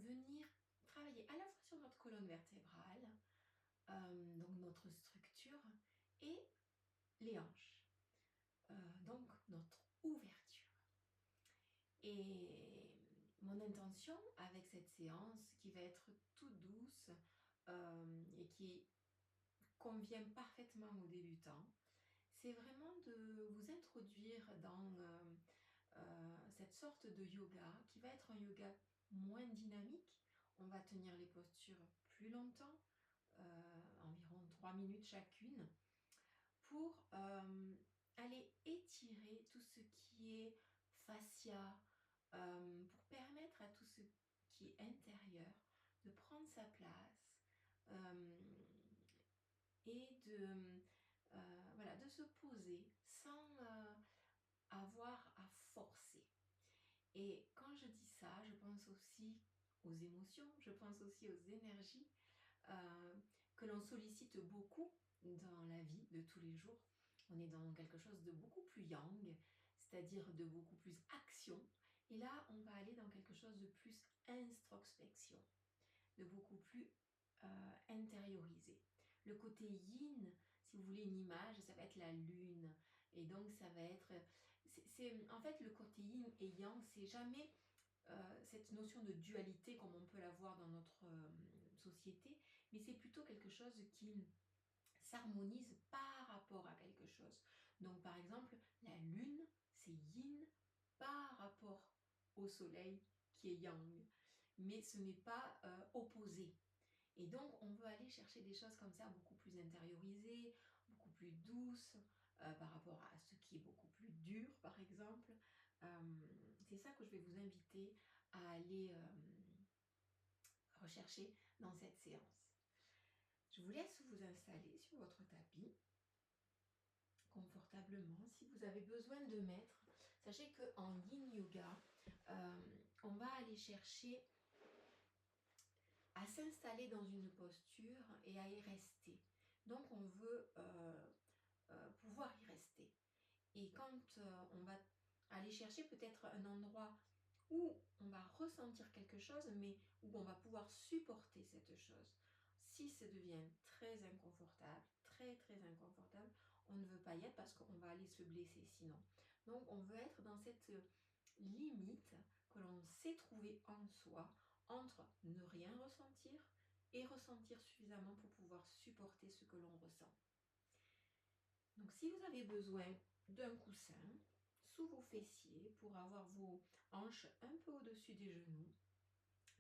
venir travailler à la fois sur notre colonne vertébrale, donc notre structure, et les hanches, donc notre ouverture. Et mon intention avec cette séance, qui va être toute douce et qui convient parfaitement aux débutants, c'est vraiment de vous introduire dans cette sorte de yoga qui va être un yoga moins dynamique. On va tenir les postures plus longtemps, environ 3 minutes chacune, pour aller étirer tout ce qui est fascia, pour permettre à tout ce qui est intérieur de prendre sa place et voilà, de se poser sans avoir à forcer. Et quand je dis ça, je pense aussi aux émotions, je pense aussi aux énergies euh, que l'on sollicite beaucoup dans la vie de tous les jours. On est dans quelque chose de beaucoup plus yang, c'est-à-dire de beaucoup plus action. Et là, on va aller dans quelque chose de plus introspection, de beaucoup plus intériorisé. Le côté yin, si vous voulez une image, ça va être la lune. Et donc, ça va être... en fait, le côté yin et yang, c'est jamais cette notion de dualité comme on peut la voir dans notre société, mais c'est plutôt quelque chose qui s'harmonise par rapport à quelque chose. Donc par exemple, la lune, c'est yin par rapport au soleil qui est yang, mais ce n'est pas opposé. Et donc, on veut aller chercher des choses comme ça, beaucoup plus intériorisées, beaucoup plus douces, par rapport à ce qui est beaucoup plus dur, par exemple. C'est ça que je vais vous inviter à aller rechercher dans cette séance. Je vous laisse vous installer sur votre tapis, confortablement. Si vous avez besoin de mettre, sachez qu'en yin yoga, on va aller chercher à s'installer dans une posture et à y rester. Donc on veut pouvoir y rester. Et quand on va aller chercher peut-être un endroit où on va ressentir quelque chose, mais où on va pouvoir supporter cette chose. Si ça devient très inconfortable, très très inconfortable, on ne veut pas y être parce qu'on va aller se blesser sinon. Donc on veut être dans cette limite que l'on sait trouver en soi entre ne rien ressentir et ressentir suffisamment pour pouvoir supporter ce que l'on ressent. Donc si vous avez besoin d'un coussin sous vos fessiers pour avoir vos hanches un peu au-dessus des genoux,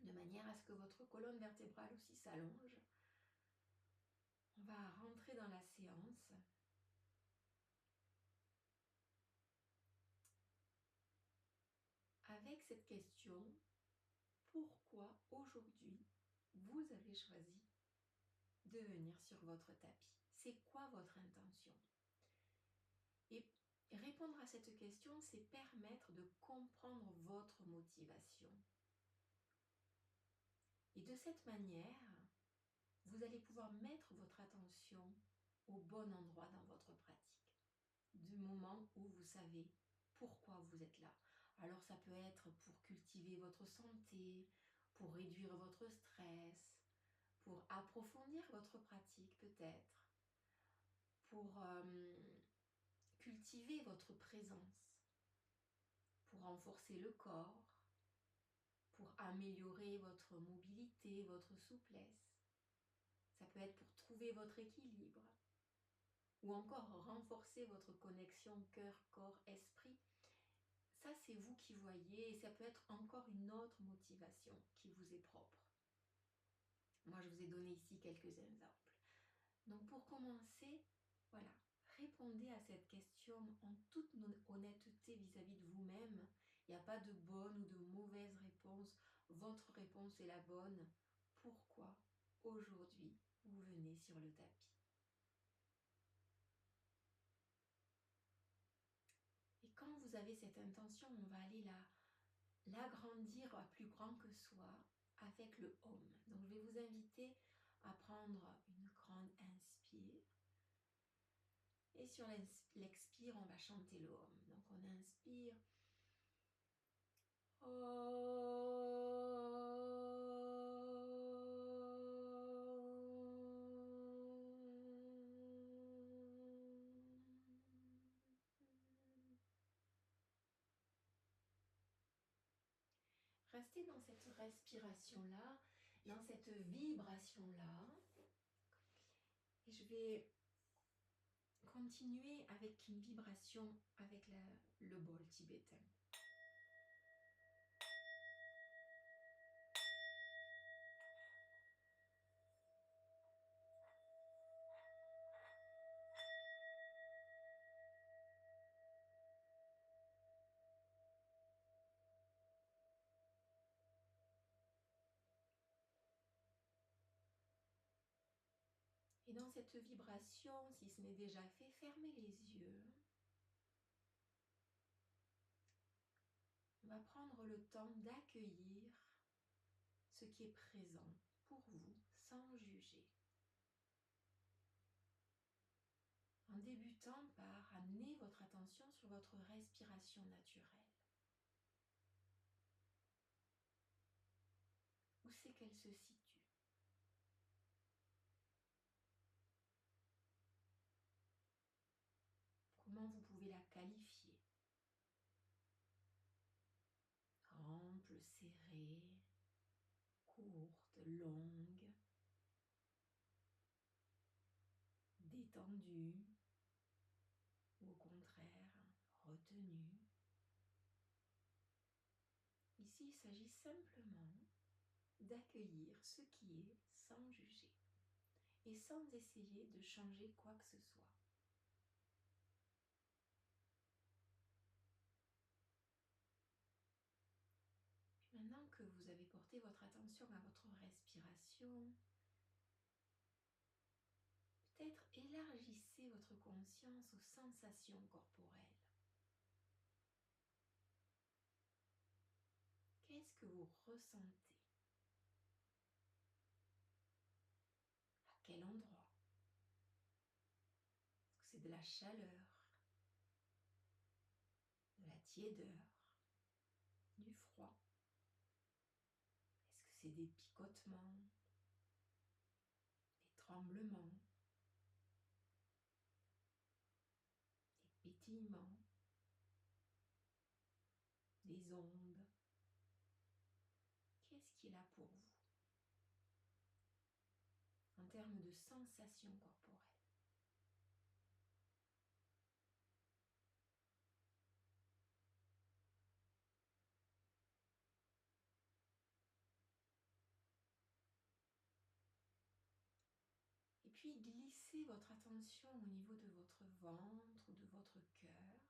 de manière à ce que votre colonne vertébrale aussi s'allonge, on va rentrer dans la séance avec cette question: pourquoi aujourd'hui vous avez choisi de venir sur votre tapis? C'est quoi votre intention? Et répondre à cette question, c'est permettre de comprendre votre motivation. Et de cette manière, vous allez pouvoir mettre votre attention au bon endroit dans votre pratique, du moment où vous savez pourquoi vous êtes là. Alors ça peut être pour cultiver votre santé, pour réduire votre stress, pour approfondir votre pratique peut-être, pour cultiver votre présence, pour renforcer le corps, pour améliorer votre mobilité, votre souplesse. Ça peut être pour trouver votre équilibre ou encore renforcer votre connexion cœur, corps, esprit. Ça, c'est vous qui voyez, et ça peut être encore une autre motivation qui vous est propre. Moi, je vous ai donné ici quelques exemples. Donc, pour commencer, voilà, répondez à cette question en toute honnêteté vis-à-vis de vous-même. Il n'y a pas de bonne ou de mauvaise réponse. Votre réponse est la bonne. Pourquoi aujourd'hui vous venez sur le tapis? Et quand vous avez cette intention, on va aller l'agrandir à plus grand que soi avec le Om. Donc je vais vous inviter à prendre une grande inspire. Et sur l'expire, on va chanter le Om. Donc on inspire. Om. rester dans cette respiration-là, dans cette vibration-là. Et je vais continuer avec une vibration avec le bol tibétain. Et dans cette vibration, si ce n'est déjà fait, fermez les yeux. On va prendre le temps d'accueillir ce qui est présent pour vous sans juger. En débutant par amener votre attention sur votre respiration naturelle. Où c'est qu'elle se situe? Comment vous pouvez la qualifier? Ample, serrée, courte, longue, détendue ou au contraire retenue. Ici, il s'agit simplement d'accueillir ce qui est sans juger et sans essayer de changer quoi que ce soit. Puis maintenant que vous avez porté votre attention à votre respiration, peut-être élargissez votre conscience aux sensations corporelles. Qu'est-ce que vous ressentez? À quel endroit? Est-ce que c'est de la chaleur, de la tiédeur, du froid? Est-ce que c'est des picotements, des tremblements, des pétillements, des ondes? Qu'est-ce qui est là pour vous en termes de sensations corporelles? Et puis glissez votre attention au niveau de votre ventre ou de votre cœur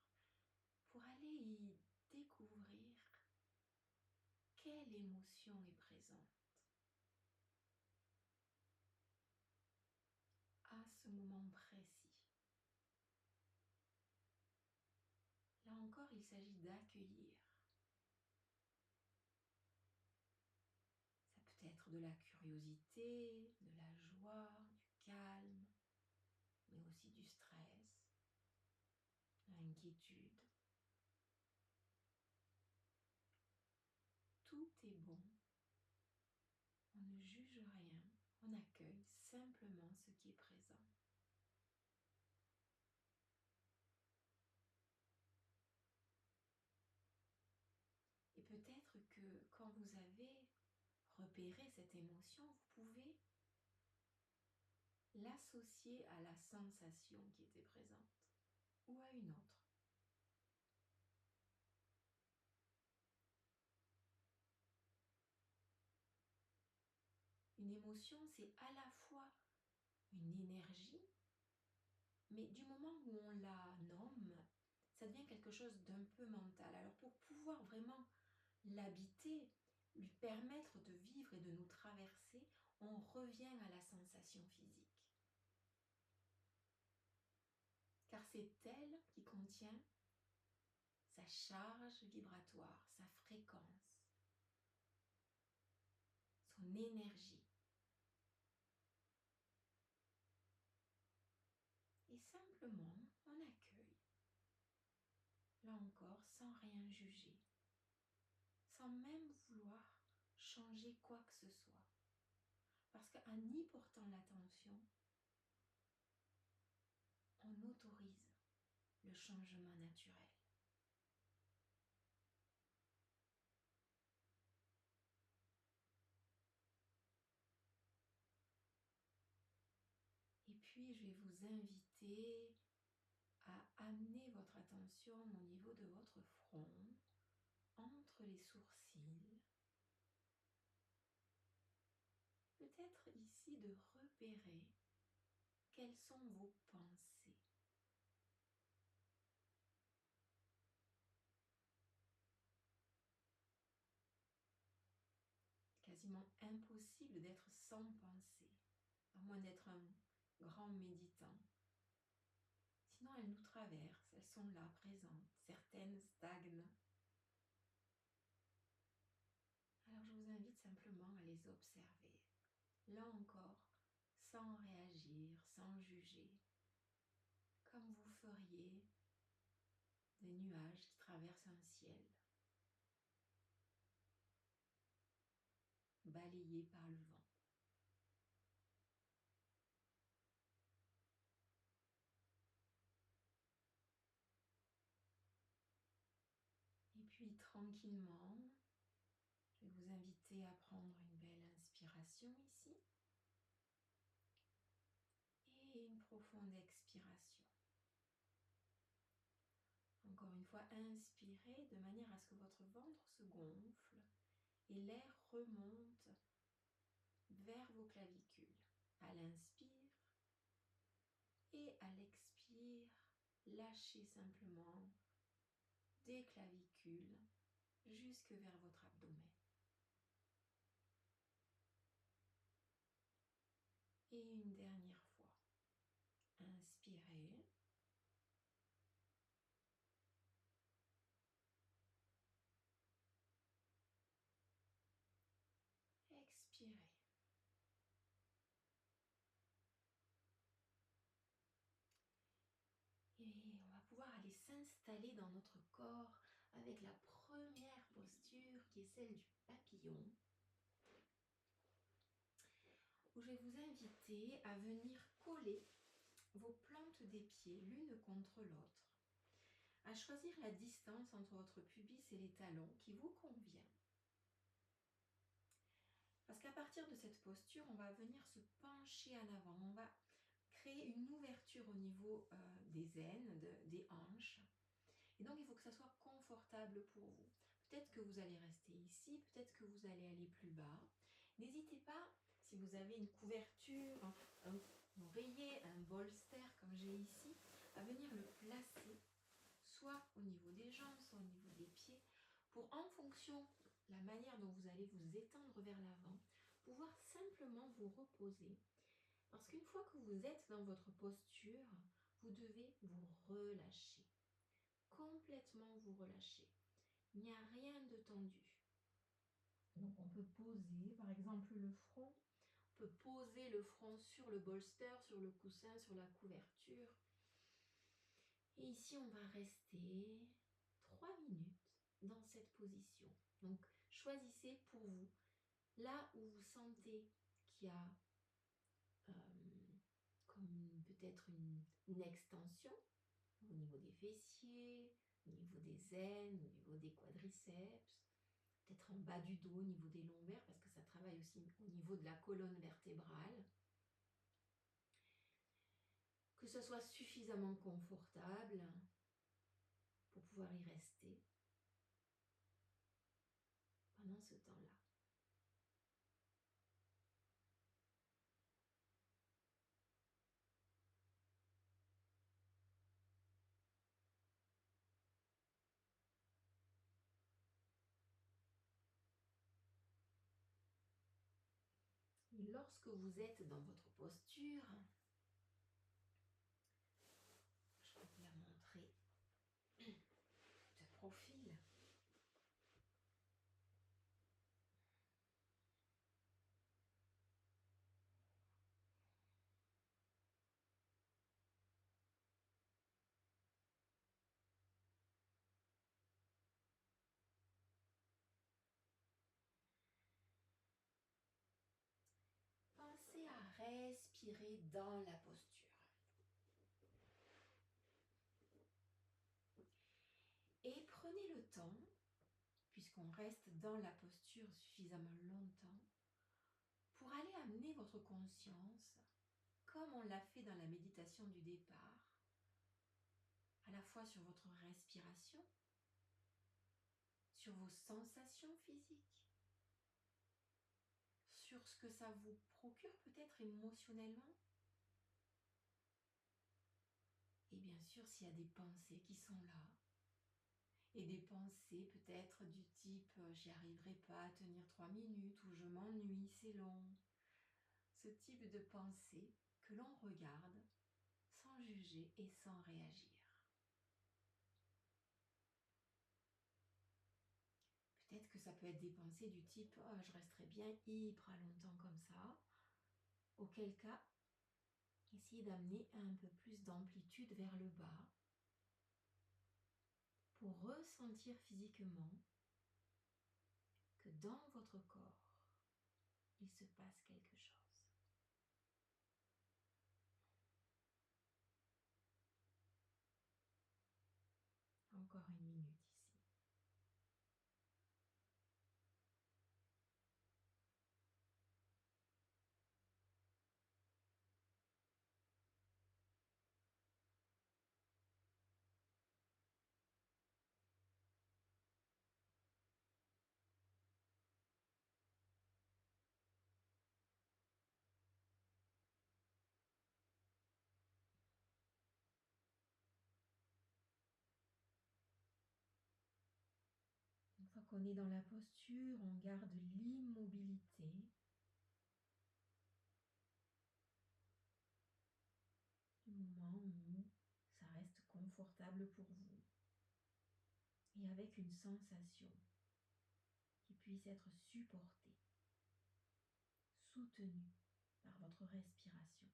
pour aller y découvrir quelle émotion est présente à ce moment précis. Là encore, il s'agit d'accueillir. Ça peut être de la curiosité, de la joie, du calme, mais aussi du stress, de l'inquiétude. Tout est bon. On ne juge rien. On accueille simplement ce qui est présent. Et peut-être que quand vous avez repéré cette émotion, vous pouvez l'associer à la sensation qui était présente ou à une autre. Une émotion, c'est à la fois une énergie, mais du moment où on la nomme, ça devient quelque chose d'un peu mental. Alors pour pouvoir vraiment l'habiter, lui permettre de vivre et de nous traverser, on revient à la sensation physique. Car c'est elle qui contient sa charge vibratoire, sa fréquence, son énergie. Et simplement, on accueille. Là encore, sans rien juger, sans même vouloir changer quoi que ce soit. Parce qu'en y portant l'attention, on autorise le changement naturel. puis je vais vous inviter à amener votre attention au niveau de votre front, entre les sourcils. Peut-être ici de repérer quelles sont vos pensées. Quasiment impossible d'être sans pensée, à moins d'être un grand méditant. Sinon, elles nous traversent, elles sont là, présentes. Certaines stagnent. Alors, je vous invite simplement à les observer. Là encore, sans réagir, sans juger, comme vous feriez des nuages qui traversent un ciel, balayés par le vent. Et puis tranquillement, je vais vous inviter à prendre une belle inspiration ici et une profonde expiration. Encore une fois, inspirez de manière à ce que votre ventre se gonfle et l'air remonte vers vos clavicules. À l'inspire et à l'expire, lâchez simplement des clavicules jusque vers votre abdomen. Et une dernière fois, inspirez. Expirez. Et on va pouvoir aller s'installer dans notre corps avec la première posture qui est celle du papillon, où je vais vous inviter à venir coller vos plantes des pieds l'une contre l'autre, à choisir la distance entre votre pubis et les talons qui vous convient. Parce qu'à partir de cette posture, on va venir se pencher en avant, on va créer une ouverture au niveau des aines, des hanches. Et donc, il faut que ça soit confortable pour vous. Peut-être que vous allez rester ici, peut-être que vous allez aller plus bas. N'hésitez pas, si vous avez une couverture, un oreiller, un bolster comme j'ai ici, à venir le placer soit au niveau des jambes, soit au niveau des pieds, pour en fonction de la manière dont vous allez vous étendre vers l'avant, pouvoir simplement vous reposer. Parce qu'une fois que vous êtes dans votre posture, vous devez vous relâcher. Complètement vous relâcher. Il n'y a rien de tendu. Donc on peut poser par exemple le front, on peut poser le front sur le bolster, sur le coussin, sur la couverture. Et ici on va rester 3 minutes dans cette position. Donc choisissez pour vous, là où vous sentez qu'il y a comme peut-être une extension au niveau des fessiers, au niveau des aines, au niveau des quadriceps, peut-être en bas du dos, au niveau des lombaires, parce que ça travaille aussi au niveau de la colonne vertébrale. Que ce soit suffisamment confortable pour pouvoir y rester pendant ce temps-là. Et lorsque vous êtes dans votre posture, je vais vous la montrer de profil. Pensez à respirer dans la posture. Et prenez le temps, puisqu'on reste dans la posture suffisamment longtemps, pour aller amener votre conscience comme on l'a fait dans la méditation du départ, à la fois sur votre respiration, sur vos sensations physiques, sur ce que ça vous procure peut-être émotionnellement, et bien sûr s'il y a des pensées qui sont là, et des pensées peut-être du type j'y arriverai pas à tenir 3 minutes ou je m'ennuie, c'est long. Ce type de pensée que l'on regarde sans juger et sans réagir. Peut-être que ça peut être des pensées du type oh, je resterai bien hyper longtemps comme ça. Auquel cas, essayez d'amener un peu plus d'amplitude vers le bas pour ressentir physiquement que dans votre corps, il se passe quelque chose. Encore une minute ici. Une fois qu'on est dans la posture, on garde l'immobilité. Du moment où ça reste confortable pour vous. Et avec une sensation qui puisse être supportée, soutenue par votre respiration.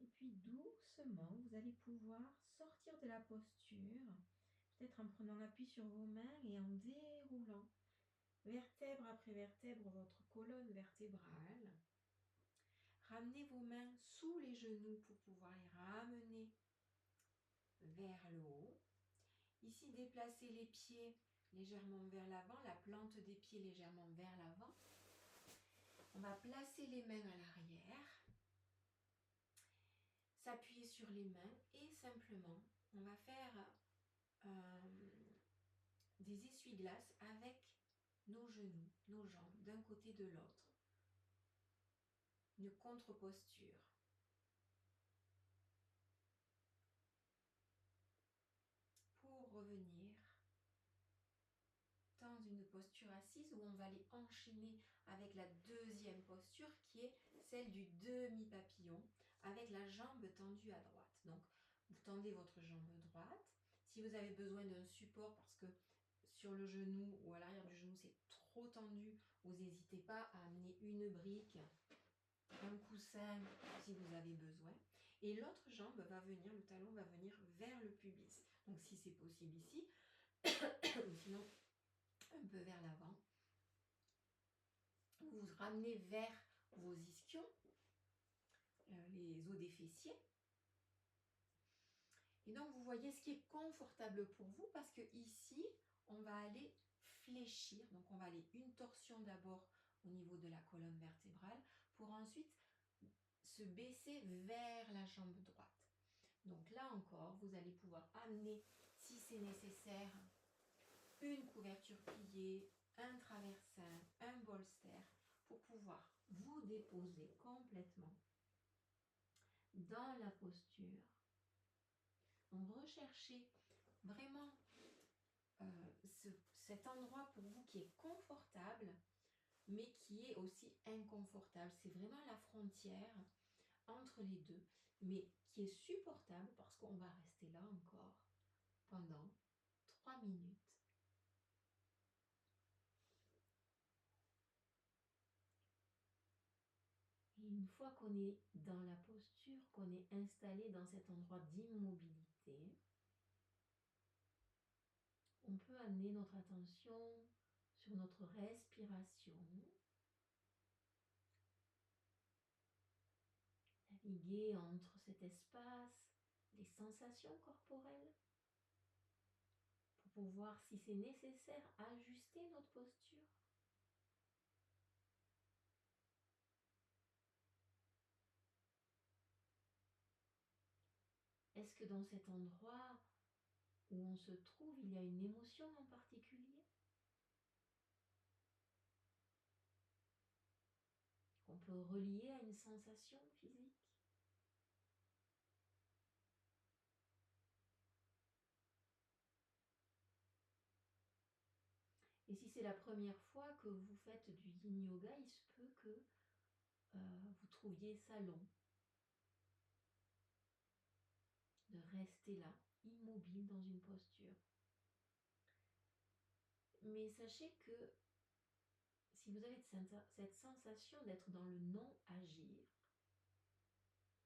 Et puis doucement, vous allez pouvoir sortir de la posture, peut-être en prenant appui sur vos mains et en déroulant vertèbre après vertèbre votre colonne vertébrale. Ramenez vos mains sous les genoux pour pouvoir les ramener vers le haut. Ici, déplacez les pieds légèrement vers l'avant, la plante des pieds légèrement vers l'avant. On va placer les mains à l'arrière, s'appuyer sur les mains et simplement, on va faire des essuie-glaces avec nos genoux, nos jambes, d'un côté de l'autre. Une contre-posture. Pour revenir dans une posture assise où on va les enchaîner avec la deuxième posture qui est celle du demi-papillon avec la jambe tendue à droite. Donc, vous tendez votre jambe droite. Si vous avez besoin d'un support parce que sur le genou ou à l'arrière du genou c'est trop tendu, vous n'hésitez pas à amener une brique, un coussin si vous avez besoin. Et l'autre jambe va venir, le talon va venir vers le pubis. Donc si c'est possible ici, ou sinon un peu vers l'avant. Vous vous ramenez vers vos ischions, les os des fessiers. Et donc vous voyez ce qui est confortable pour vous parce que ici, on va aller fléchir. Donc on va aller une torsion d'abord au niveau de la colonne vertébrale pour ensuite se baisser vers la jambe droite. Donc là encore, vous allez pouvoir amener, si c'est nécessaire, une couverture pliée, un traversin, un bolster pour pouvoir vous déposer complètement dans la posture. Donc recherchez vraiment cet endroit pour vous qui est confortable mais qui est aussi inconfortable. C'est vraiment la frontière entre les deux mais qui est supportable parce qu'on va rester là encore pendant 3 minutes. Et une Une fois qu'on est dans la posture, qu'on est installé dans cet endroit d'immobilité, on peut amener notre attention sur notre respiration, naviguer entre cet espace, les sensations corporelles, pour voir si c'est nécessaire ajuster notre posture. Est-ce que dans cet endroit où on se trouve, il y a une émotion en particulier qu'on peut relier à une sensation physique? Et si c'est la première fois que vous faites du yin yoga, il se peut que vous trouviez ça long de rester là, immobile dans une posture. Mais sachez que si vous avez cette sensation d'être dans le non-agir,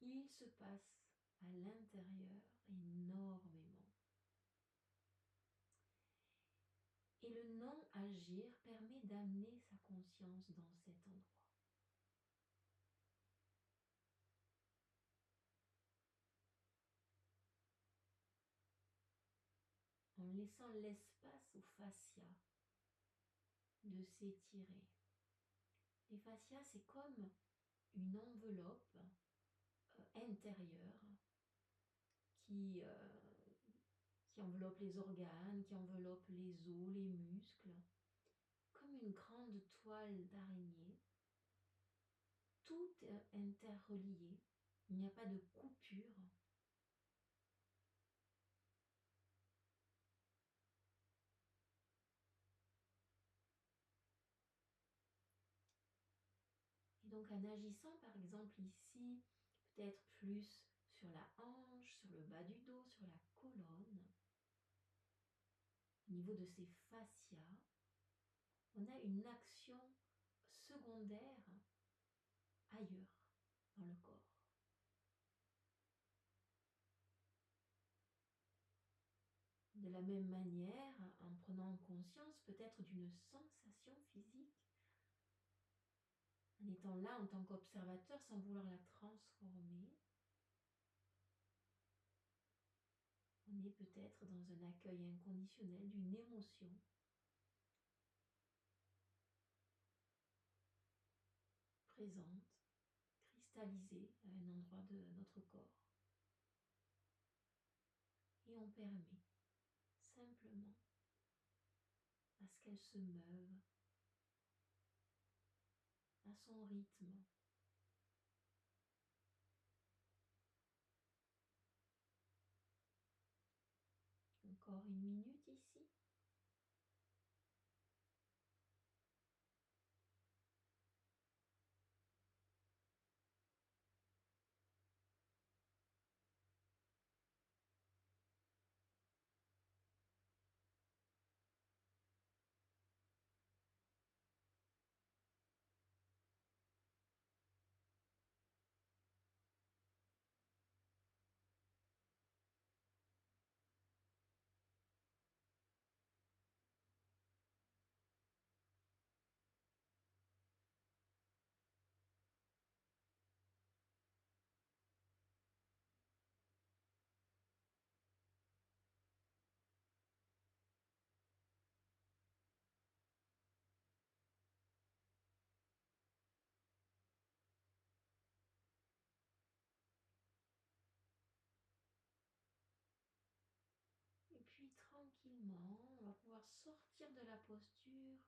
il se passe à l'intérieur énormément. Et le non-agir permet d'amener sa conscience dans cet endroit. En laissant l'espace aux fascias de s'étirer. Les fascias, c'est comme une enveloppe intérieure qui enveloppe les organes, qui enveloppe les os, les muscles, comme une grande toile d'araignée. Tout est interrelié, il n'y a pas de coupure. Et donc en agissant par exemple ici, peut-être plus sur la hanche, sur le bas du dos, sur la colonne, au niveau de ces fascias, on a une action secondaire ailleurs dans le corps. De la même manière, en prenant conscience peut-être d'une sensation physique, en étant là en tant qu'observateur sans vouloir la transformer, on est peut-être dans un accueil inconditionnel d'une émotion présente, cristallisée à un endroit de notre corps. Et on permet simplement à ce qu'elle se meuve à son rythme. Encore une minute ici. Et puis tranquillement, on va pouvoir sortir de la posture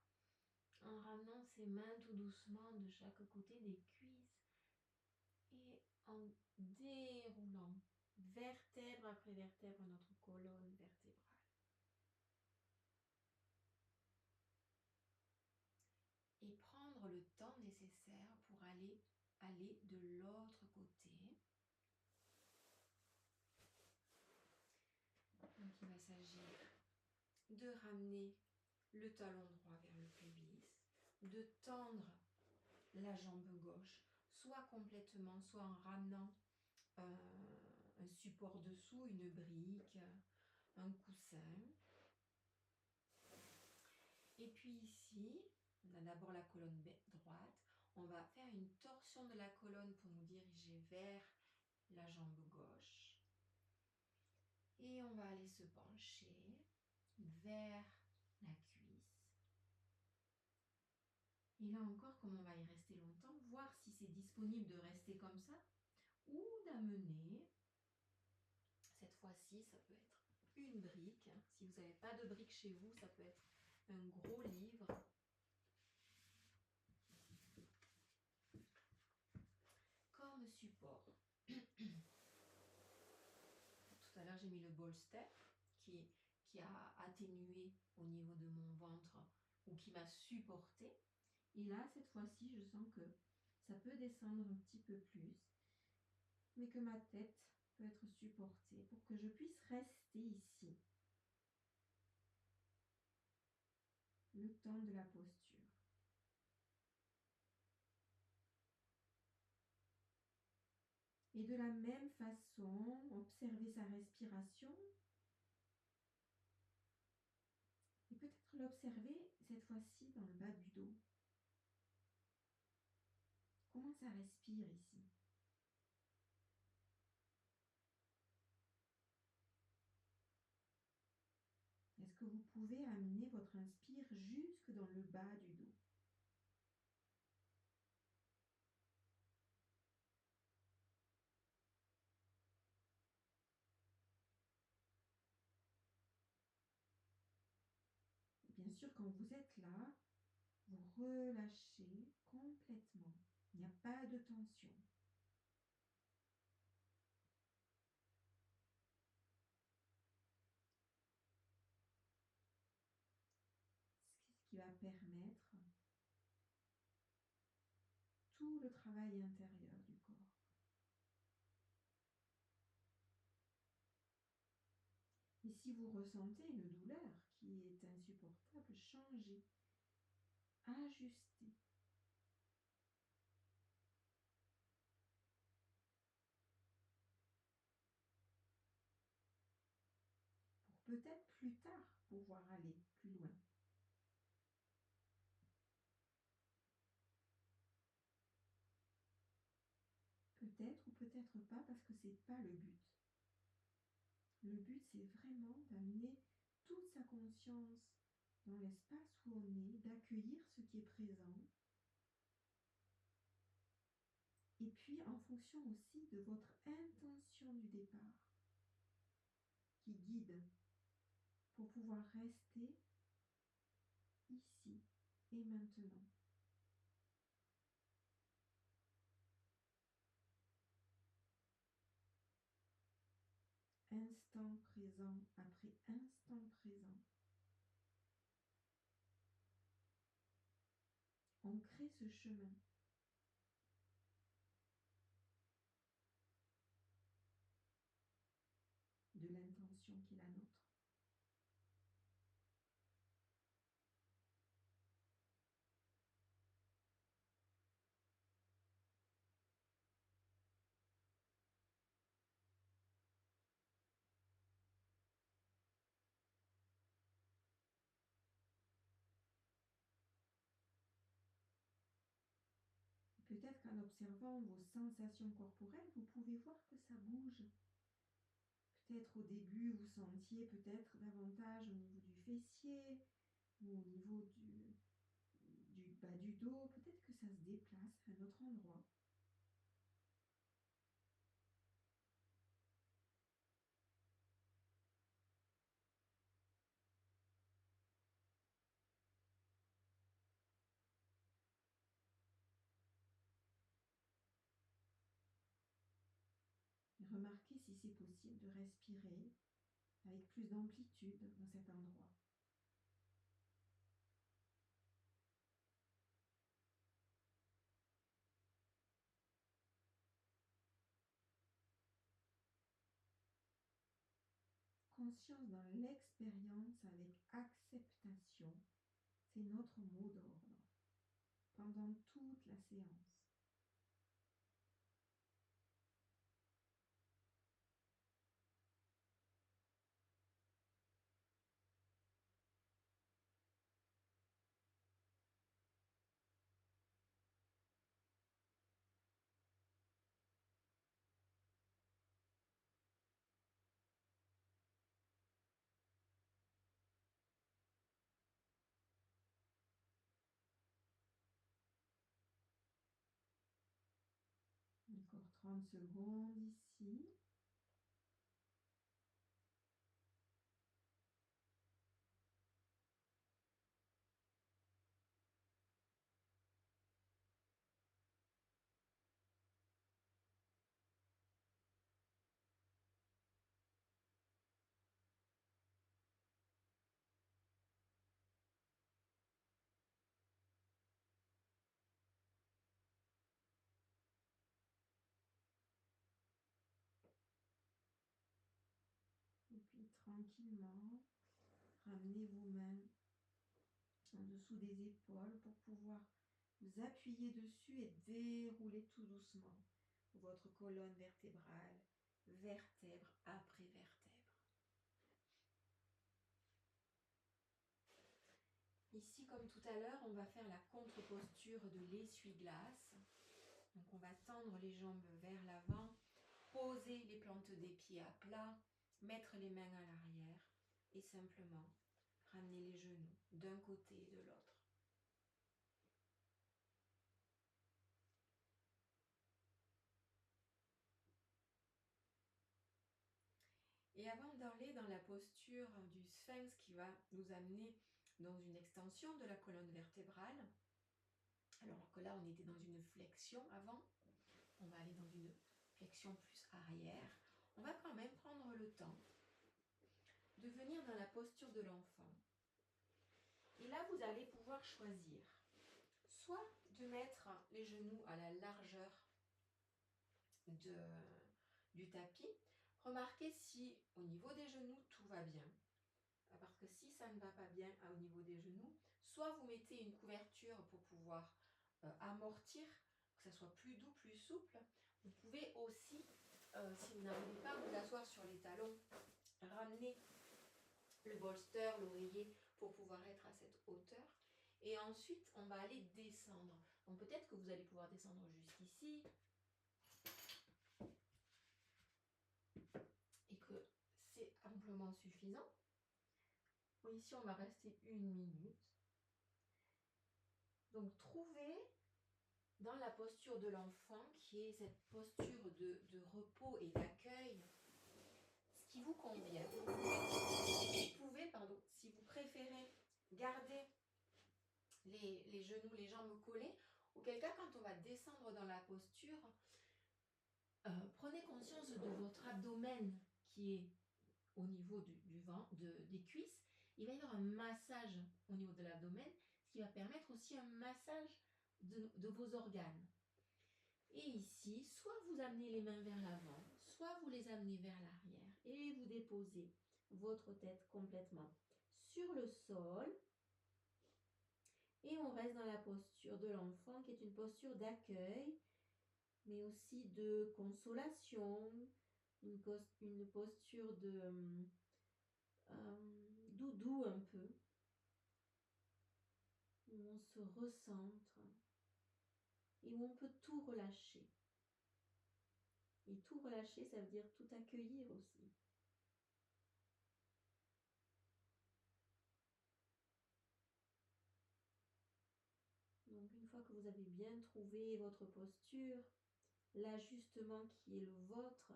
en ramenant ses mains tout doucement de chaque côté des cuisses et en déroulant vertèbre après vertèbre notre colonne vertébrale. Et prendre le temps nécessaire pour aller de l'autre côté. Donc il va s'agir de ramener le talon droit vers le pubis, de tendre la jambe gauche, soit complètement, soit en ramenant un support dessous, une brique, un coussin. Et puis ici, on a d'abord la colonne droite. On va faire une torsion de la colonne pour nous diriger vers la jambe gauche. Et on va aller se pencher vers la cuisse. Et là encore, comme on va y rester longtemps, voir si c'est disponible de rester comme ça ou d'amener, cette fois-ci, ça peut être une brique. Si vous n'avez pas de brique chez vous, ça peut être un gros livre. Comme support. Tout à l'heure, j'ai mis le bolster qui a atténué au niveau de mon ventre ou qui m'a supporté. Et là, cette fois-ci, je sens que ça peut descendre un petit peu plus, mais que ma tête peut être supportée pour que je puisse rester ici le temps de la posture. Et de la même façon, observer sa respiration et peut-être l'observer cette fois-ci dans le bas du dos. Comment ça respire ici? Est-ce que vous pouvez amener votre inspire jusque dans le bas du dos? Bien sûr, quand vous êtes là, vous relâchez complètement. Il n'y a pas de tension. Ce qui va permettre tout le travail intérieur du corps. Et si vous ressentez une douleur qui est insupportable, changez, ajustez. Pour peut-être plus tard pouvoir aller plus loin. Peut-être ou peut-être pas parce que c'est pas le but. Le but, c'est vraiment d'amener toute sa conscience dans l'espace où on est, d'accueillir ce qui est présent. Et puis, en fonction aussi de votre intention du départ, qui guide pour pouvoir rester ici et maintenant. Instant présent après instant présent. On crée ce chemin. De l'intention qui est la nôtre. Peut-être qu'en observant vos sensations corporelles, vous pouvez voir que ça bouge. Peut-être au début, vous sentiez peut-être davantage au niveau du fessier ou au niveau du bas du dos. Peut-être que ça se déplace à un autre endroit. Et remarquez si c'est possible de respirer avec plus d'amplitude dans cet endroit. Conscience dans l'expérience avec acceptation, c'est notre mot d'ordre pendant toute la séance. Encore 30 secondes ici. Et puis tranquillement, ramenez vos mains en dessous des épaules pour pouvoir vous appuyer dessus et dérouler tout doucement votre colonne vertébrale, vertèbre après vertèbre. Ici, comme tout à l'heure, on va faire la contre-posture de l'essuie-glace. Donc on va tendre les jambes vers l'avant, poser les plantes des pieds à plat, mettre les mains à l'arrière et simplement ramener les genoux d'un côté et de l'autre. Et avant d'aller dans la posture du sphinx qui va nous amener dans une extension de la colonne vertébrale, alors que là on était dans une flexion avant, on va aller dans une flexion plus arrière, on va quand même prendre le temps de venir dans la posture de l'enfant. Et là vous allez pouvoir choisir soit de mettre les genoux à la largeur du tapis. Remarquez si au niveau des genoux tout va bien. Parce que si ça ne va pas bien au niveau des genoux, soit vous mettez une couverture pour pouvoir amortir, que ça soit plus doux, plus souple. Vous pouvez aussi, si vous n'arrivez pas à vous asseoir sur les talons, ramener le bolster, l'oreiller pour pouvoir être à cette hauteur. Et ensuite, on va aller descendre. Donc peut-être que vous allez pouvoir descendre jusqu'ici. Et que c'est amplement suffisant. Ici, on va rester 1 minute. Donc, trouvez dans la posture de l'enfant, qui est cette posture de repos et d'accueil, ce qui vous convient. Vous pouvez, si vous préférez, garder les genoux, les jambes collées. Auquel cas, quand on va descendre dans la posture, prenez conscience de votre abdomen qui est au niveau du ventre, des cuisses. Il va y avoir un massage au niveau de l'abdomen, ce qui va permettre aussi un massage de vos organes. Et ici, soit vous amenez les mains vers l'avant, soit vous les amenez vers l'arrière et vous déposez votre tête complètement sur le sol. Et on reste dans la posture de l'enfant qui est une posture d'accueil, mais aussi de consolation, une posture de doudou un peu, où on se recentre et où on peut tout relâcher. Et tout relâcher, ça veut dire tout accueillir aussi. Donc une fois que vous avez bien trouvé votre posture, l'ajustement qui est le vôtre,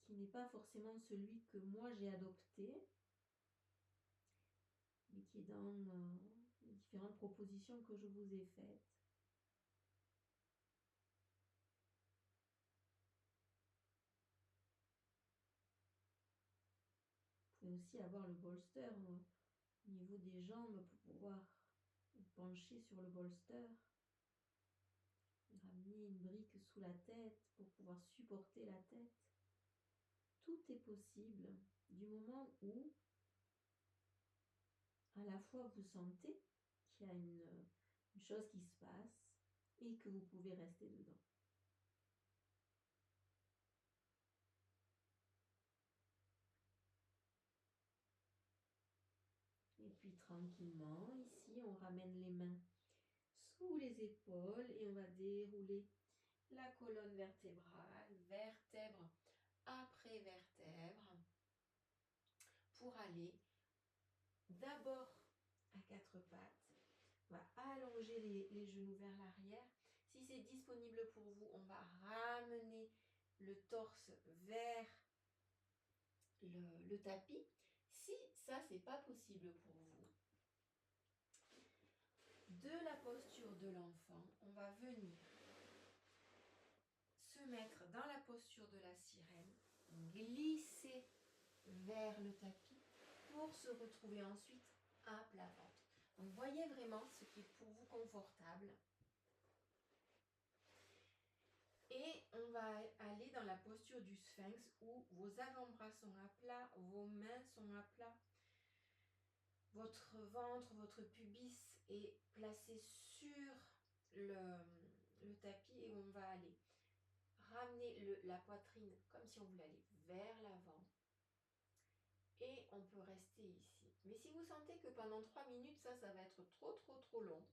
qui n'est pas forcément celui que moi j'ai adopté, mais qui est dans les différentes propositions que je vous ai faites. Vous pouvez aussi avoir le bolster au niveau des jambes pour pouvoir vous pencher sur le bolster. Ramener une brique sous la tête pour pouvoir supporter la tête. Tout est possible du moment où à la fois vous sentez qu'il y a une chose qui se passe et que vous pouvez rester dedans. Et puis tranquillement, ici, on ramène les mains sous les épaules et on va dérouler la colonne vertébrale, vertèbre après vertèbre, pour aller d'abord à quatre pattes. On va allonger les genoux vers l'arrière. Si c'est disponible pour vous, on va ramener le torse vers le tapis. Si ça, c'est pas possible pour vous, de la posture de l'enfant, on va venir se mettre dans la posture de la sirène, glisser vers le tapis pour se retrouver ensuite à plat ventre. Donc voyez vraiment ce qui est pour vous confortable. Et on va aller dans la posture du sphinx où vos avant-bras sont à plat, vos mains sont à plat. Votre ventre, votre pubis est placé sur le tapis et on va aller ramener la poitrine comme si on voulait aller vers l'avant. Et on peut rester ici. Mais si vous sentez que pendant 3 minutes, ça va être trop long,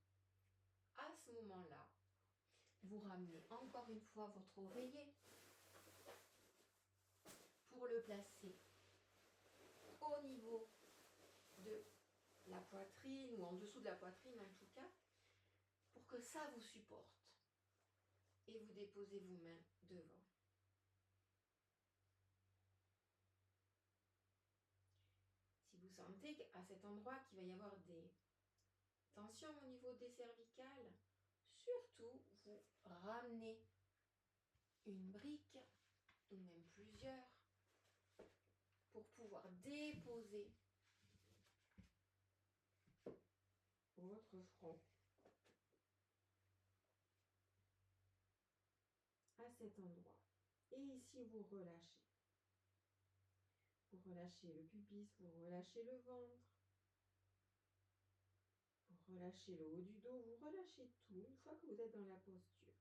à ce moment-là, vous ramenez encore une fois votre oreiller pour le placer au niveau de la poitrine ou en dessous de la poitrine en tout cas, pour que ça vous supporte. Et vous déposez vos mains devant. Si vous sentez qu'à cet endroit qu'il va y avoir des tensions au niveau des cervicales, surtout vous ramenez une brique ou même plusieurs pour pouvoir déposer votre front à cet endroit. Et ici, vous relâchez. Vous relâchez le pubis, vous relâchez le ventre, vous relâchez le haut du dos, vous relâchez tout une fois que vous êtes dans la posture.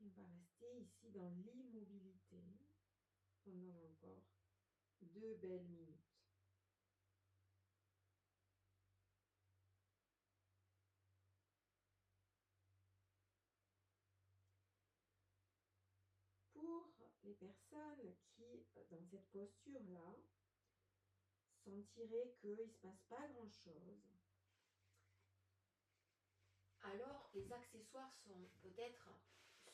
Et on va rester ici dans l'immobilité pendant encore 2 belles minutes. Pour les personnes qui, dans cette posture-là, sentiraient qu'il ne se passe pas grand-chose, alors les accessoires sont peut-être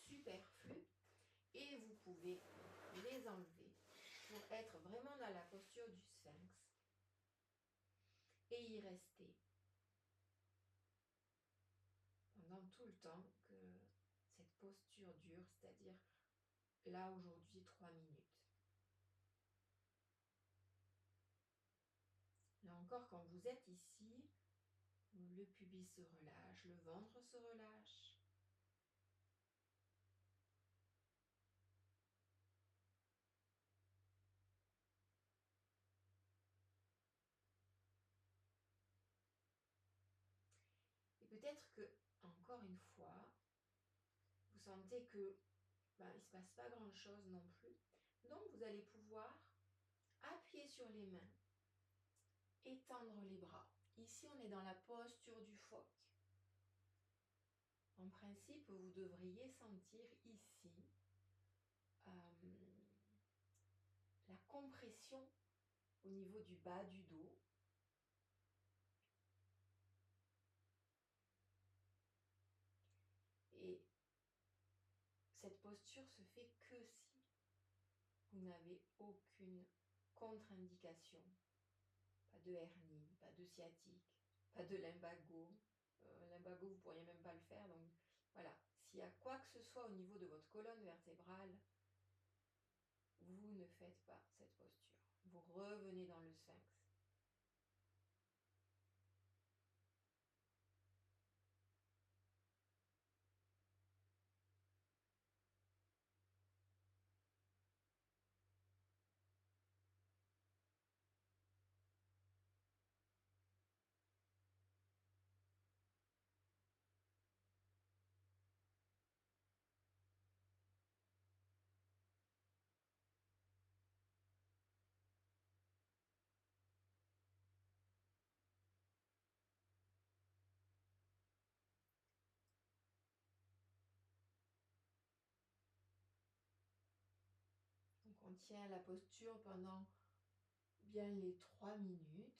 superflus et vous pouvez les enlever pour être vraiment dans la posture du sphinx et y rester pendant tout le temps que cette posture dure, c'est-à-dire là aujourd'hui 3 minutes. Là encore, quand vous êtes ici, le pubis se relâche, le ventre se relâche. Et peut-être que, encore une fois, vous sentez que il ne se passe pas grand-chose non plus. Donc, vous allez pouvoir appuyer sur les mains, étendre les bras. Ici, on est dans la posture du phoque. En principe, vous devriez sentir ici la compression au niveau du bas du dos. Et cette posture se fait que si vous n'avez aucune contre-indication. Pas de hernie, pas de sciatique, pas de lumbago. Lumbago, vous ne pourriez même pas le faire. Donc voilà, s'il y a quoi que ce soit au niveau de votre colonne vertébrale, vous ne faites pas cette posture. Vous revenez dans le sphinx. maintient la posture pendant bien les 3 minutes.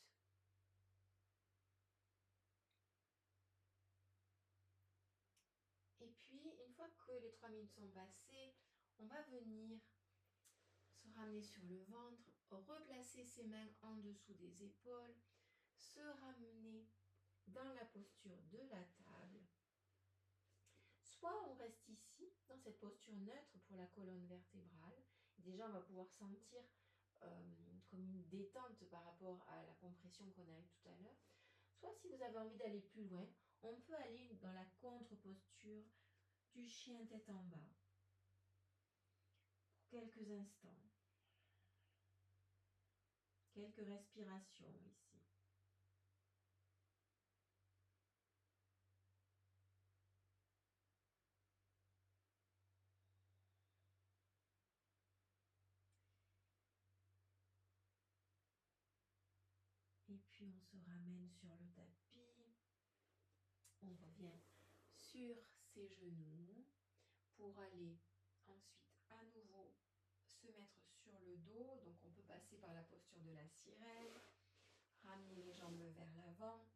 Et puis, une fois que les 3 minutes sont passées, on va venir se ramener sur le ventre, replacer ses mains en dessous des épaules, se ramener dans la posture de la table. Soit on reste ici, dans cette posture neutre pour la colonne vertébrale. Déjà, on va pouvoir sentir comme une détente par rapport à la compression qu'on a eue tout à l'heure. Soit si vous avez envie d'aller plus loin, on peut aller dans la contre-posture du chien tête en bas pour quelques instants. Quelques respirations ici. Et puis on se ramène sur le tapis. On revient sur ses genoux pour aller ensuite à nouveau se mettre sur le dos. Donc on peut passer par la posture de la sirène, ramener les jambes vers l'avant.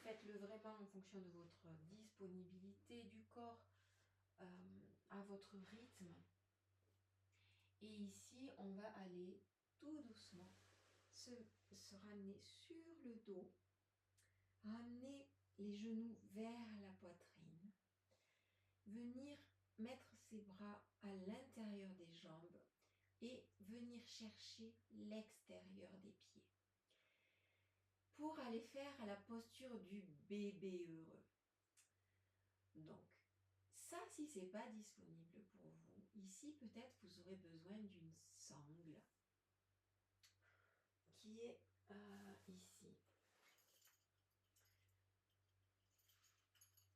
Faites-le vraiment en fonction de votre disponibilité du corps, à votre rythme. Et ici, on va aller tout doucement se ramener sur le dos, ramener les genoux vers la poitrine, venir mettre ses bras à l'intérieur des jambes et venir chercher l'extérieur des pieds pour aller faire la posture du bébé heureux. Donc, ça, si ce n'est pas disponible pour vous, ici peut-être vous aurez besoin d'une sangle qui est ici.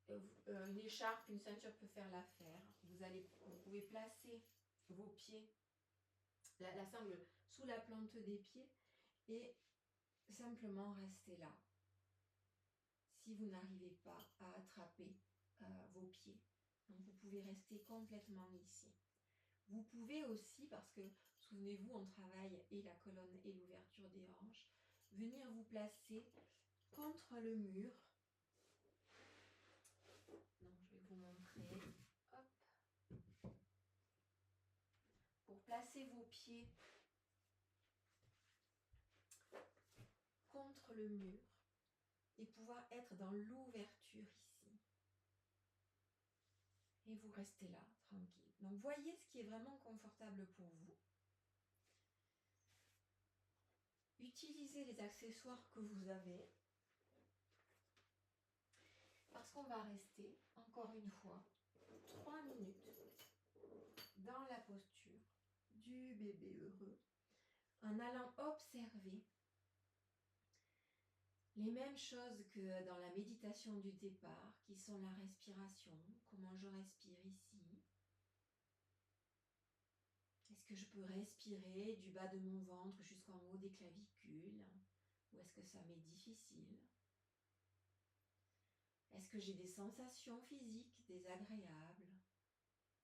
Une écharpe, une ceinture peut faire l'affaire. Vous pouvez placer vos pieds, la sangle sous la plante des pieds et simplement rester là. Si vous n'arrivez pas à attraper vos pieds, donc vous pouvez rester complètement ici. Vous pouvez aussi, parce que souvenez-vous, on travaille et la colonne et l'ouverture des hanches, venir vous placer contre le mur. Donc je vais vous montrer. Hop. Pour placer vos pieds contre le mur et pouvoir être dans l'ouverture ici. Et vous restez là, tranquille. Donc voyez ce qui est vraiment confortable pour vous. Utilisez les accessoires que vous avez. Parce qu'on va rester, encore une fois, 3 minutes dans la posture du bébé heureux, en allant observer les mêmes choses que dans la méditation du départ, qui sont la respiration, comment je respire ici. Est-ce que je peux respirer du bas de mon ventre jusqu'en haut des clavicules? Ou est-ce que ça m'est difficile? Est-ce que j'ai des sensations physiques désagréables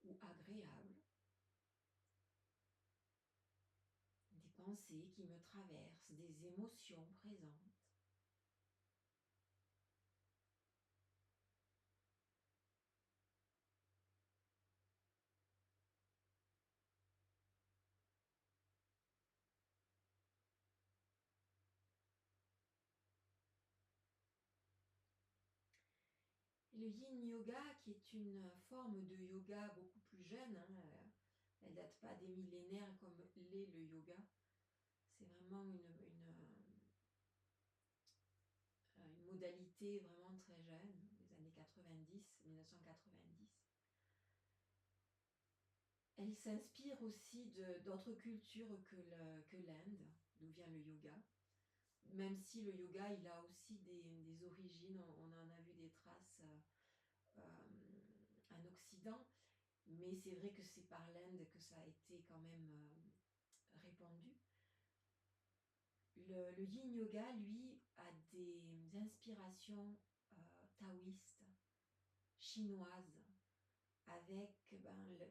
ou agréables? Des pensées qui me traversent, des émotions présentes. Le yin yoga, qui est une forme de yoga beaucoup plus jeune, elle ne date pas des millénaires comme l'est le yoga. C'est vraiment une modalité vraiment très jeune, des années 90, 1990. Elle s'inspire aussi d'autres cultures que l'Inde, d'où vient le yoga. Même si le yoga, il a aussi des origines, on en a vu des traces en Occident, mais c'est vrai que c'est par l'Inde que ça a été quand même répandu. Le yin yoga, lui, a des inspirations taoïstes, chinoises, avec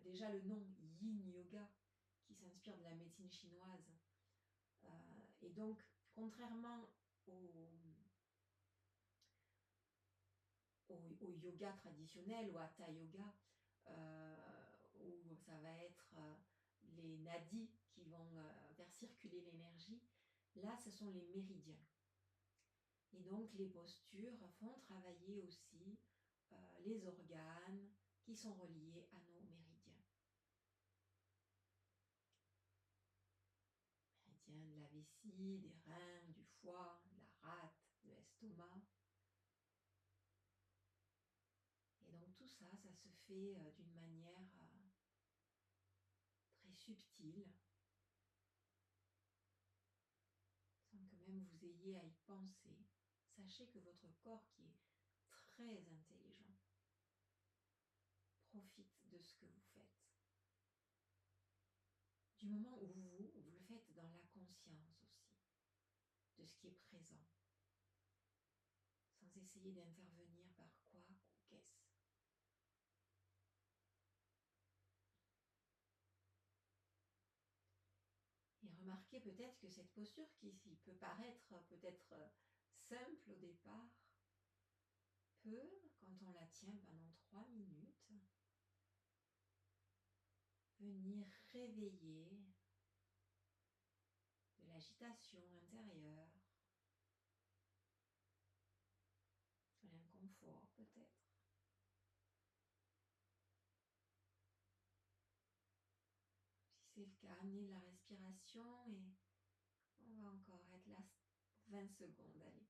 déjà le nom yin yoga, qui s'inspire de la médecine chinoise. Et donc, contrairement au yoga traditionnel ou hatha yoga, où ça va être les nadis qui vont faire circuler l'énergie, là ce sont les méridiens. Et donc les postures font travailler aussi les organes qui sont reliés à nos méridiens. Méridiens de la vessie, des reins, du foie, de la rate, de l'estomac. Et donc tout ça, ça se fait d'une manière très subtile, sans que même vous ayez à y penser. Sachez que votre corps, qui est très intelligent, profite de ce que vous faites. Du moment où vous le faites dans la conscience aussi, de ce qui est présent, sans essayer d'intervenir par quoi ou qu'est-ce. Et remarquez peut-être que cette posture qui peut paraître peut-être simple au départ, peut, quand on la tient pendant 3 minutes, venir réveiller de l'agitation intérieure, de l'inconfort peut-être. Si c'est le cas, amenez la respiration et on va encore être là pour 20 secondes, allez.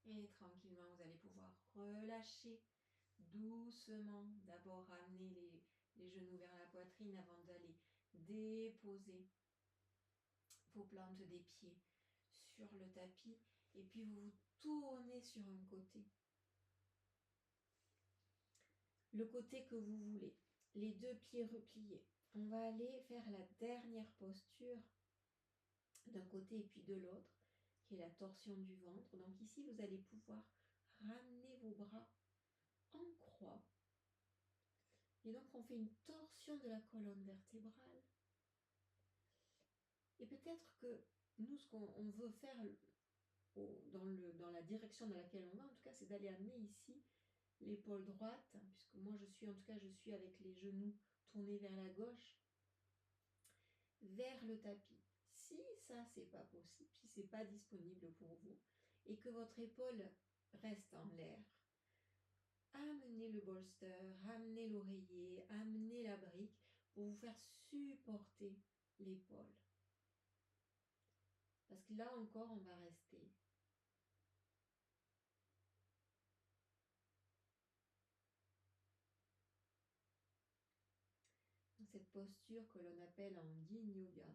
Et tranquillement, vous allez pouvoir relâcher doucement. D'abord, ramener les genoux vers la poitrine avant d'aller déposer vos plantes des pieds sur le tapis. Et puis, vous vous tournez sur un côté. Le côté que vous voulez. Les 2 pieds repliés. On va aller faire la dernière posture d'un côté et puis de l'autre, qui est la torsion du ventre. Donc ici, vous allez pouvoir ramener vos bras en croix. Et donc, on fait une torsion de la colonne vertébrale. Et peut-être que nous, ce qu'on veut faire dans la direction dans laquelle on va, en tout cas, c'est d'aller amener ici l'épaule droite, puisque moi, je suis avec les genoux tournés vers la gauche, vers le tapis. Si ça, c'est pas possible, si c'est pas disponible pour vous, et que votre épaule reste en l'air, amenez le bolster, amenez l'oreiller, amenez la brique pour vous faire supporter l'épaule. Parce que là encore, on va rester. Dans cette posture que l'on appelle en yin yoga,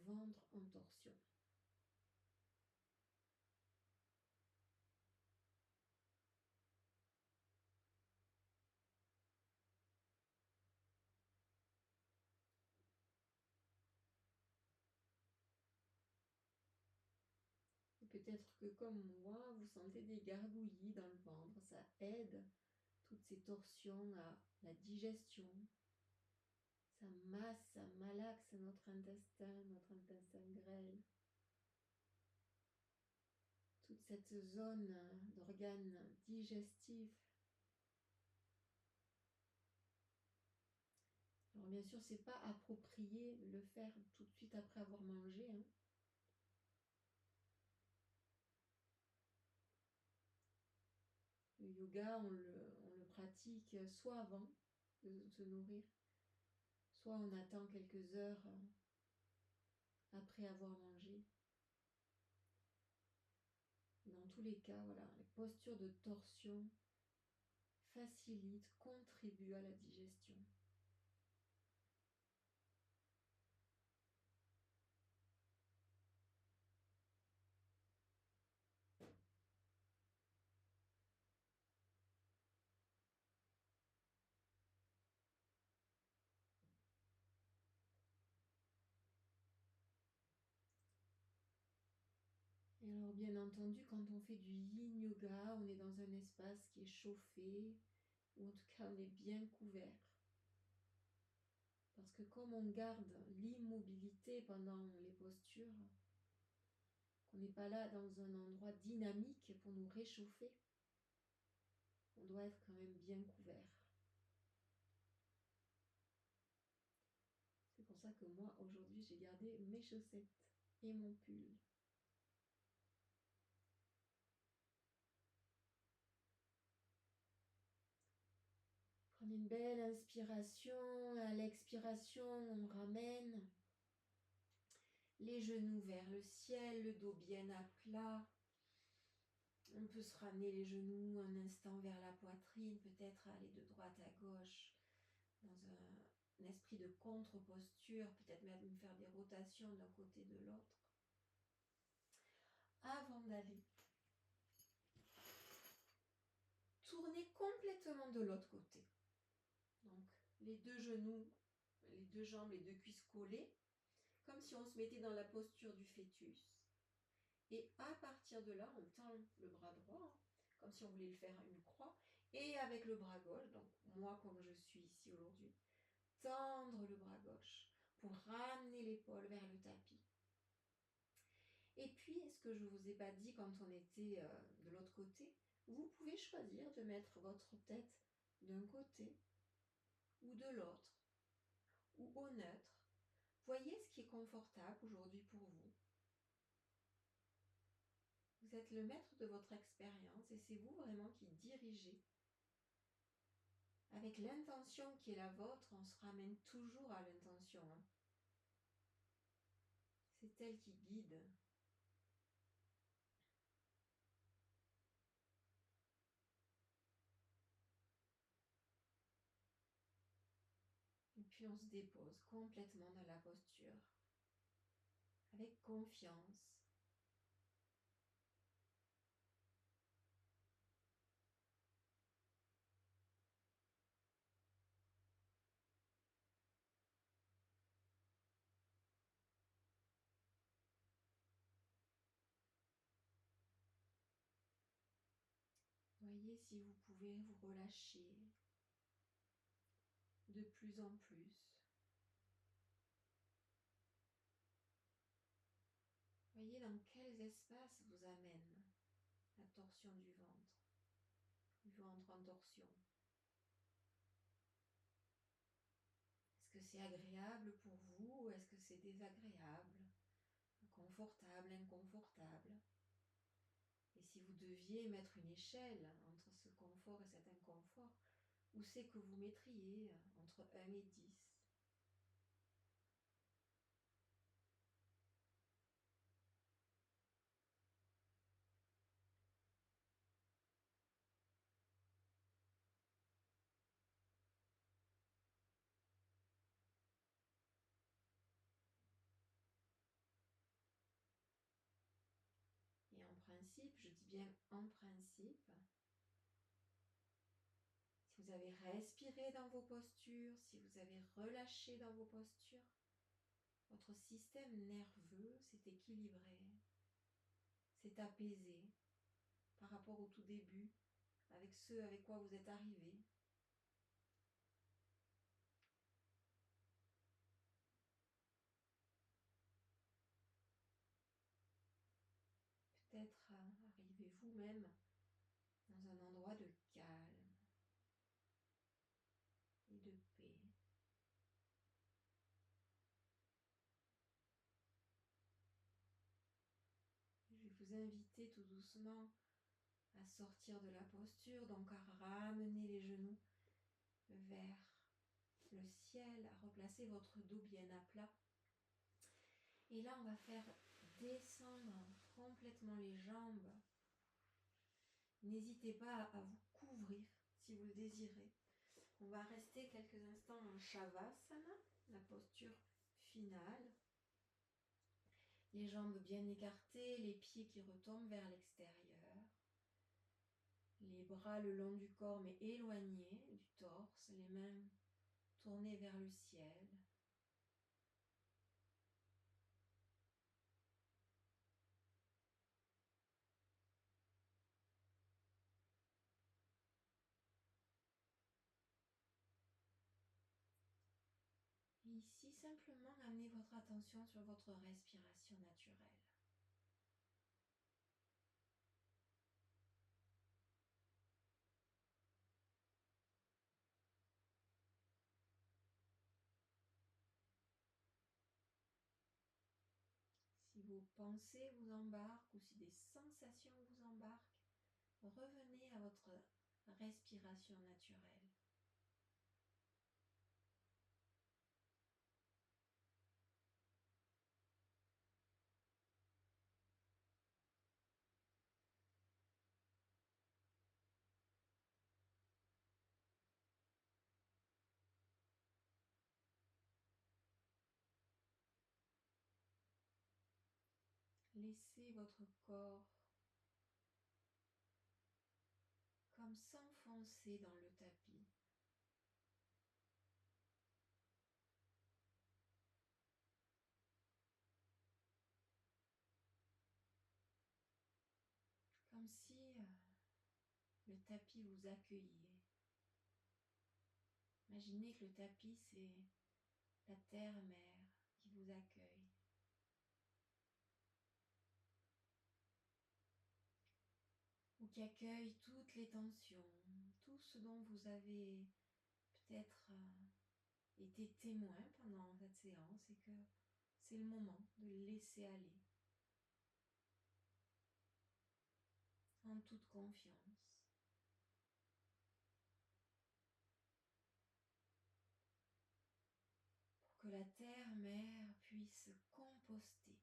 ventre en torsion. Et peut-être que comme moi, vous sentez des gargouillis dans le ventre, ça aide toutes ces torsions à la digestion. Ça masse, ça malaxe notre intestin grêle. Toute cette zone d'organes digestifs. Alors bien sûr, c'est pas approprié de le faire tout de suite après avoir mangé. Le yoga, on le pratique soit avant de se nourrir, soit on attend quelques heures après avoir mangé. Dans tous les cas, voilà, les postures de torsion facilitent, contribuent à la digestion. Alors bien entendu, quand on fait du yin yoga, on est dans un espace qui est chauffé, ou en tout cas on est bien couvert. Parce que comme on garde l'immobilité pendant les postures, qu'on n'est pas là dans un endroit dynamique pour nous réchauffer, on doit être quand même bien couvert. C'est pour ça que moi, aujourd'hui, j'ai gardé mes chaussettes et mon pull. Prenez une belle inspiration. À l'expiration, on ramène les genoux vers le ciel, le dos bien à plat. On peut se ramener les genoux un instant vers la poitrine, peut-être aller de droite à gauche dans un esprit de contre-posture, peut-être même faire des rotations d'un côté de l'autre. Avant d'aller tourner complètement de l'autre côté. Donc les deux genoux, les deux jambes, les deux cuisses collées, comme si on se mettait dans la posture du fœtus. Et à partir de là, on tend le bras droit, comme si on voulait le faire une croix, et avec le bras gauche, donc moi comme je suis ici aujourd'hui, tendre le bras gauche pour ramener l'épaule vers le tapis. Et puis, ce que je ne vous ai pas dit quand on était de l'autre côté, vous pouvez choisir de mettre votre tête d'un côté ou de l'autre, ou au neutre. Voyez ce qui est confortable aujourd'hui pour vous. Vous êtes le maître de votre expérience et c'est vous vraiment qui dirigez. Avec l'intention qui est la vôtre, on se ramène toujours à l'intention. C'est elle qui guide. Et puis on se dépose complètement dans la posture, avec confiance. Voyez si vous pouvez vous relâcher de plus en plus. Voyez dans quels espaces vous amène la torsion du ventre en torsion. Est-ce que c'est agréable pour vous ou est-ce que c'est désagréable, confortable, inconfortable? Et si vous deviez mettre une échelle entre ce confort et cet inconfort, où c'est que vous mettriez entre 1 et 10? Et en principe, je dis bien en principe, si vous avez respiré dans vos postures, si vous avez relâché dans vos postures, votre système nerveux s'est équilibré, s'est apaisé par rapport au tout début, avec ce avec quoi vous êtes arrivé. Peut-être arrivez-vous même dans un endroit de calme et de paix. Je vais vous inviter tout doucement à sortir de la posture, donc à ramener les genoux vers le ciel, à replacer votre dos bien à plat. Et là, on va faire descendre complètement les jambes. N'hésitez pas à vous couvrir si vous le désirez. On va rester quelques instants en Shavasana, la posture finale. Les jambes bien écartées, les pieds qui retombent vers l'extérieur. Les bras le long du corps mais éloignés du torse, les mains tournées vers le ciel. ici, simplement amenez votre attention sur votre respiration naturelle. Si vos pensées vous embarquent ou si des sensations vous embarquent, revenez à votre respiration naturelle. Laissez votre corps comme s'enfoncer dans le tapis. Comme si le tapis vous accueillait. Imaginez que le tapis, c'est la terre-mère qui vous accueille. Ou qui accueille toutes les tensions, tout ce dont vous avez peut-être été témoin pendant cette séance et que c'est le moment de le laisser aller en toute confiance. Pour que la terre-mère puisse composter.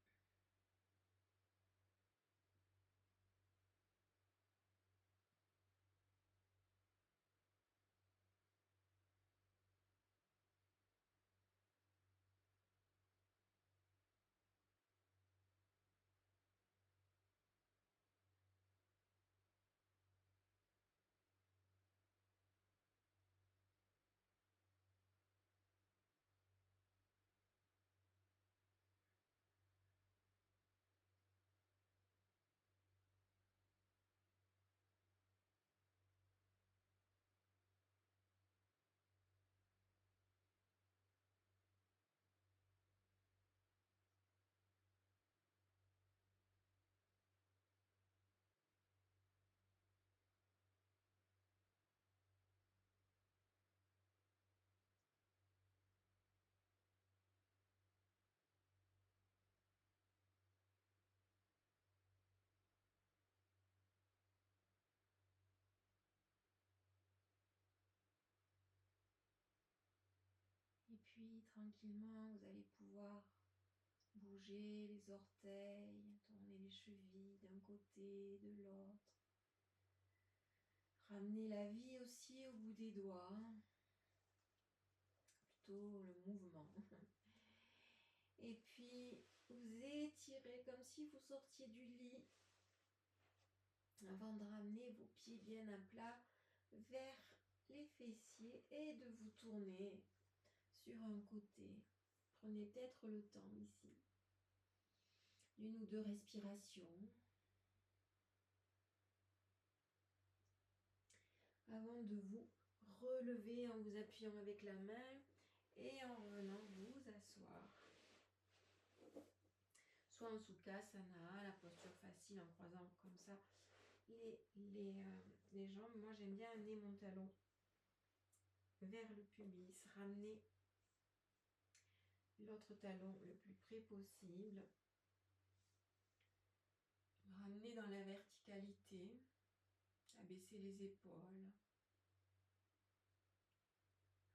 Et puis tranquillement, vous allez pouvoir bouger les orteils, tourner les chevilles d'un côté, de l'autre. Ramener la vie aussi au bout des doigts, plutôt le mouvement. Et puis vous étirez comme si vous sortiez du lit avant de ramener vos pieds bien à plat vers les fessiers et de vous tourner sur un côté. Prenez peut-être le temps ici d'une ou deux respirations avant de vous relever en vous appuyant avec la main et en revenant vous asseoir. Soit en Sukhasana, la posture facile en croisant comme ça les jambes. Moi j'aime bien amener mon talon vers le pubis, ramener l'autre talon le plus près possible, ramener dans la verticalité, abaisser les épaules,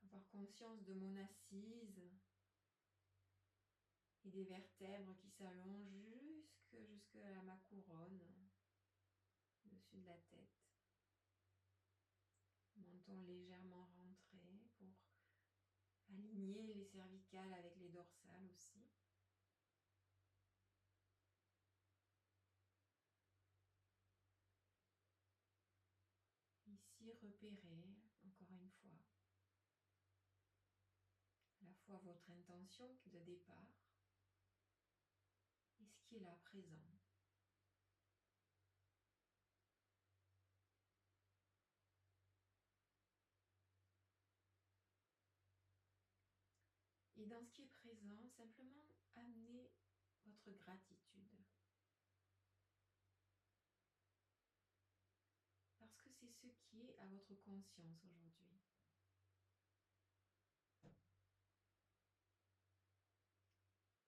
avoir conscience de mon assise et des vertèbres qui s'allongent jusqu'à ma couronne, au-dessus de la tête. Menton légèrement rentré pour aligner les cervicales avec les dorsales aussi. Ici, repérez, encore une fois, à la fois votre intention de départ et ce qui est là présent. Et Et dans ce qui est présent, simplement amenez votre gratitude. Parce que c'est ce qui est à votre conscience aujourd'hui.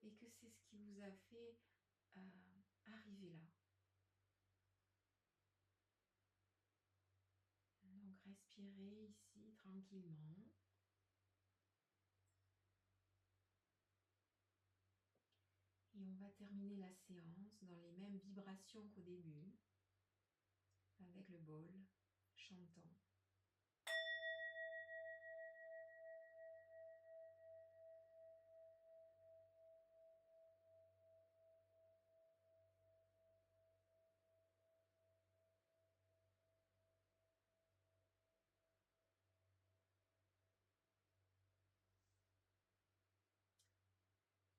Et que c'est ce qui vous a fait arriver là. Donc respirez ici tranquillement. Et on va terminer la séance dans les mêmes vibrations qu'au début, avec le bol, chantant.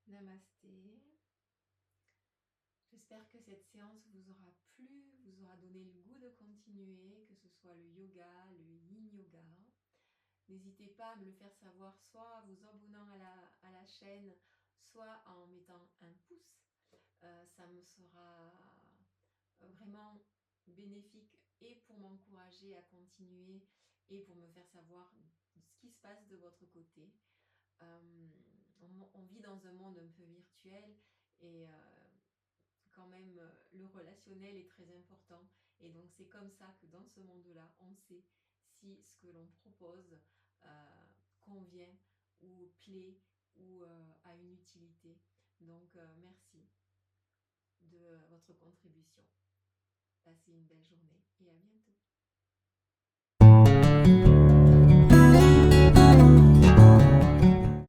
Namasté. J'espère que cette séance vous aura plu, vous aura donné le goût de continuer, que ce soit le yoga, le yin yoga. N'hésitez pas à me le faire savoir, soit en vous abonnant à la chaîne, soit en mettant un pouce. Ça me sera vraiment bénéfique et pour m'encourager à continuer et pour me faire savoir ce qui se passe de votre côté. On vit dans un monde un peu virtuel et quand même le relationnel est très important et donc c'est comme ça que dans ce monde-là on sait si ce que l'on propose convient ou plaît ou a une utilité. Donc merci de votre contribution. Passez une belle journée et à bientôt.